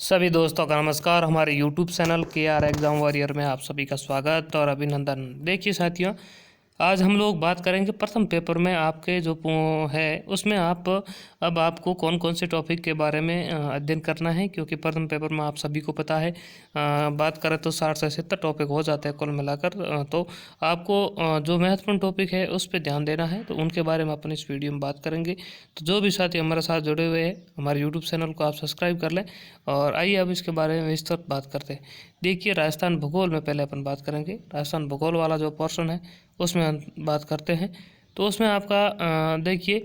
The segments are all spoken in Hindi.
सभी दोस्तों का नमस्कार। हमारे YouTube channel KR exam warrior में आप सभी का स्वागत और अभिनंदन। देखिए साथियों, आज हम लोग बात करेंगे प्रथम पेपर में आपके जो है उसमें अब आपको कौन कौन से टॉपिक के बारे में अध्ययन करना है, क्योंकि प्रथम पेपर में आप सभी को पता है बात करें तो 60 से 70 टॉपिक हो जाते हैं कुल मिलाकर। तो आपको जो महत्वपूर्ण टॉपिक है उस पर ध्यान देना है, तो उनके बारे में अपन इस वीडियो में बात करेंगे। तो जो भी साथी हमारे साथ जुड़े हुए हैं, हमारे यूट्यूब चैनल को आप सब्सक्राइब कर लें और आइए अब इसके बारे में विस्तृत बात करते हैं। देखिए, राजस्थान भूगोल में पहले अपन बात करेंगे। राजस्थान भूगोल वाला जो पोर्शन है उसमें हम बात करते हैं। तो उसमें आपका देखिए,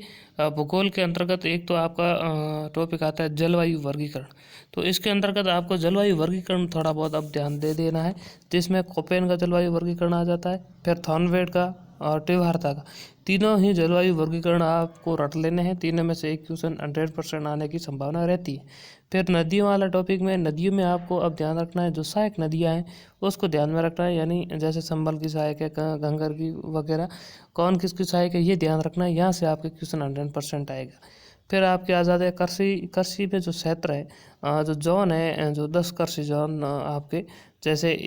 भूगोल के अंतर्गत एक तो आपका टॉपिक आता है जलवायु वर्गीकरण। तो इसके अंतर्गत आपको जलवायु वर्गीकरण थोड़ा बहुत अब ध्यान दे देना है, जिसमें कोपेन का जलवायु वर्गीकरण आ जाता है, फिर थॉर्नवेड का और टिवार्ता का। तीनों ही जलवायु वर्गीकरण आपको रट लेने हैं। तीनों में से एक क्वेश्चन 100% आने की संभावना रहती है। फिर नदियों वाला टॉपिक में, नदियों में आपको अब ध्यान रखना है जो सहायक नदियाँ हैं उसको ध्यान में रखना है, यानी जैसे संबल की सहायक है, घंगर की वगैरह, कौन किसकी सहायक है ये ध्यान रखना है। यहाँ से आपके क्वेश्चन 100% आएगा। फिर आपके आ जाते हैं कृषि। कृषि में जो क्षेत्र है, जो जोन है, जो 10 कृषि जोन आपके, जैसे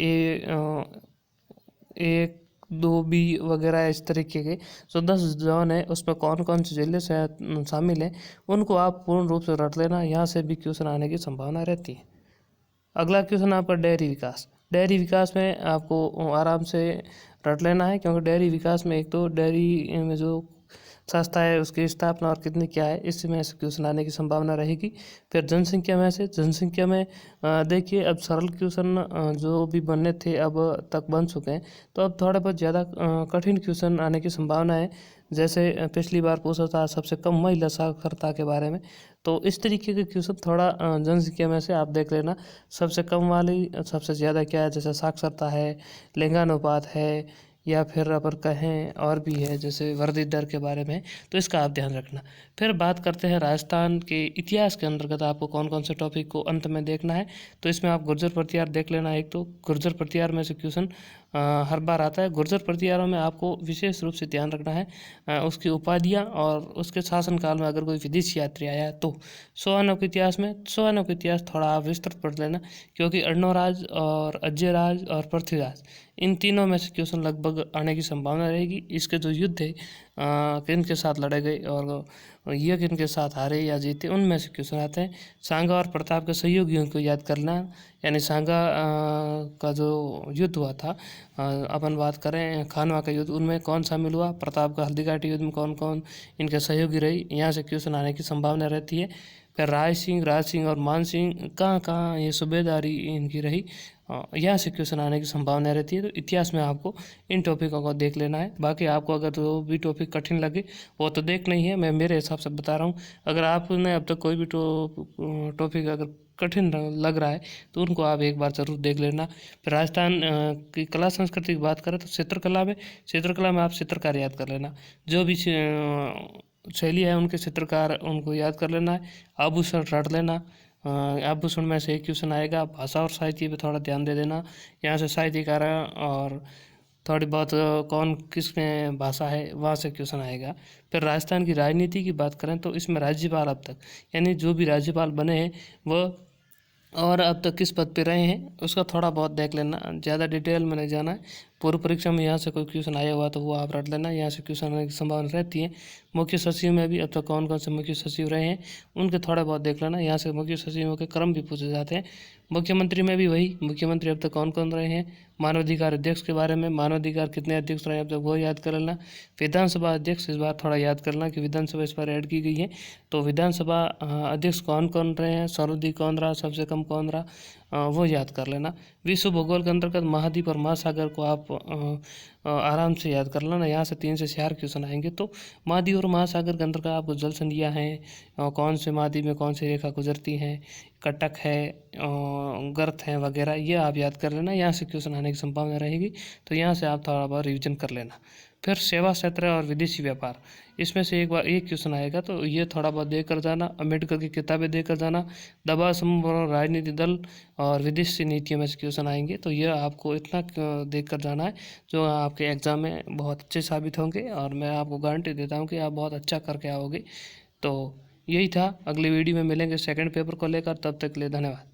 A 2B वगैरह इस तरीके के जो 10 जोन है उसमें कौन कौन से जिले से शामिल हैं उनको आप पूर्ण रूप से रट लेना। यहाँ से भी क्वेश्चन आने की संभावना रहती है। अगला क्वेश्चन आपका डेयरी विकास। डेयरी विकास में आपको आराम से रट लेना है, क्योंकि डेयरी विकास में एक तो डेयरी में जो संस्था है उसकी स्थापना और कितनी क्या है, इसमें से क्वेश्चन आने की संभावना रहेगी। फिर जनसंख्या में से, जनसंख्या में देखिए अब सरल क्वेश्चन जो भी बनने थे अब तक बन चुके हैं, तो अब थोड़े बहुत ज़्यादा कठिन क्वेश्चन आने की संभावना है। जैसे पिछली बार पूछा था सबसे कम महिला साक्षरता के बारे में, तो इस तरीके के क्वेश्चन थोड़ा जनसंख्या में से आप देख लेना। सबसे कम वाली सबसे ज़्यादा क्या है, जैसे साक्षरता है, लिंगानुपात है, या फिर अगर कहें और भी है जैसे वर्धित दर के बारे में, तो इसका आप ध्यान रखना। फिर बात करते हैं राजस्थान के इतिहास के अंतर्गत आपको कौन कौन से टॉपिक को अंत में देखना है। तो इसमें आप गुर्जर प्रतिहार देख लेना। एक तो गुर्जर प्रतिहार में से क्वेश्चन हर बार आता है। गुर्जर प्रतिहारों में आपको विशेष रूप से ध्यान रखना है उसकी उपाधियाँ और उसके शासनकाल में अगर कोई विदेशी यात्री आया है तो। सोहानों के इतिहास में, सोहानों का इतिहास थोड़ा आप विस्तृत पढ़ लेना, क्योंकि अर्णोराज और अजयराज और पृथ्वीराज इन तीनों में से क्वेश्चन लगभग आने की संभावना रहेगी। इसके जो युद्ध है किन के साथ लड़े गए और ये किन के साथ हारे या जीते, उनमें से क्वेश्चन आते हैं। सांगा और प्रताप के सहयोगियों को याद करना, यानी सांगा का जो युद्ध हुआ था, अपन बात करें खानवा का युद्ध, उनमें कौन शामिल हुआ, प्रताप का हल्दीघाटी युद्ध में कौन कौन इनके सहयोगी रही, यहाँ से क्वेश्चन आने की संभावना रहती है। फिर राज सिंह और मान सिंह कहाँ कहाँ ये सूबेदारी इनकी रही, यहाँ से क्वेश्चन आने की संभावना रहती है। तो इतिहास में आपको इन टॉपिकों को देख लेना है। बाकी आपको अगर जो भी टॉपिक कठिन लगे वो तो देख नहीं है, मैं मेरे हिसाब से बता रहा हूँ। अगर आपने अब तक कोई भी टॉपिक अगर कठिन लग रहा है तो उनको आप एक बार ज़रूर देख लेना। फिर राजस्थान की कला संस्कृति की बात करें तो चित्रकला में आप चित्रकार याद कर लेना। जो भी शैली है उनके चित्रकार उनको याद कर लेना है। आभूषण रट लेना। आभूषण में से एक क्वेश्चन आएगा। भाषा और साहित्य पे थोड़ा ध्यान दे देना। यहाँ से साहित्यकार और थोड़ी बहुत कौन किस में भाषा है वहाँ से क्वेश्चन आएगा। फिर राजस्थान की राजनीति की बात करें तो इसमें राज्यपाल अब तक, यानी जो भी राज्यपाल बने हैं वह और अब तक किस पद पे रहे हैं उसका थोड़ा बहुत देख लेना, ज़्यादा डिटेल में नहीं जाना है। पूर्व परीक्षा में यहाँ से कोई क्वेश्चन आया हुआ तो वो आप रट लेना, यहाँ से क्वेश्चन आने की संभावना रहती है। मुख्य सचिव में भी अब तक कौन कौन से मुख्य सचिव रहे हैं उनके थोड़ा बहुत देख लेना, यहाँ से मुख्य सचिवों के क्रम भी पूछे जाते हैं। मुख्यमंत्री में भी वही, मुख्यमंत्री अब तक कौन कौन रहे हैं। मानवाधिकार अध्यक्ष के बारे में, मानवाधिकार कितने अध्यक्ष रहे अब तक वो याद कर लेना। विधानसभा अध्यक्ष इस बार थोड़ा याद करना कि विधानसभा इस बार ऐड की गई है, तो विधानसभा अध्यक्ष कौन कौन रहे हैं, सर्वाधिक कौन रहा, सबसे कम कौन रहा, वो याद कर लेना। विश्व भूगोल के अंतर्गत महाद्वीप और महासागर को आप आराम से याद कर लेना। यहाँ से 3 से 4 क्वेश्चन आएंगे। तो महाद्वीप और महासागर के अंतर्गत आपको जल संधियाँ हैं, कौन से महाद्वीप में कौन सी रेखा गुजरती हैं, कटक है, गर्त है वगैरह, ये आप याद कर लेना। यहाँ से क्वेश्चन आने की संभावना रहेगी, तो यहाँ से आप थोड़ा बहुत रिविजन कर लेना। फिर सेवा क्षेत्र और विदेशी व्यापार, इसमें से एक बार एक क्वेश्चन आएगा, तो ये थोड़ा बहुत देख कर जाना। अम्बेडकर की किताबें देख कर जाना। दबाव समूह, राजनीति दल और विदेशी नीतियों में से क्वेश्चन आएंगे, तो ये आपको इतना देख कर जाना है जो आपके एग्ज़ाम में बहुत अच्छे साबित होंगे, और मैं आपको गारंटी देता हूँ कि आप बहुत अच्छा करके आओगे। तो यही था। अगली वीडियो में मिलेंगे सेकंड पेपर को लेकर, तब तक के लिए धन्यवाद।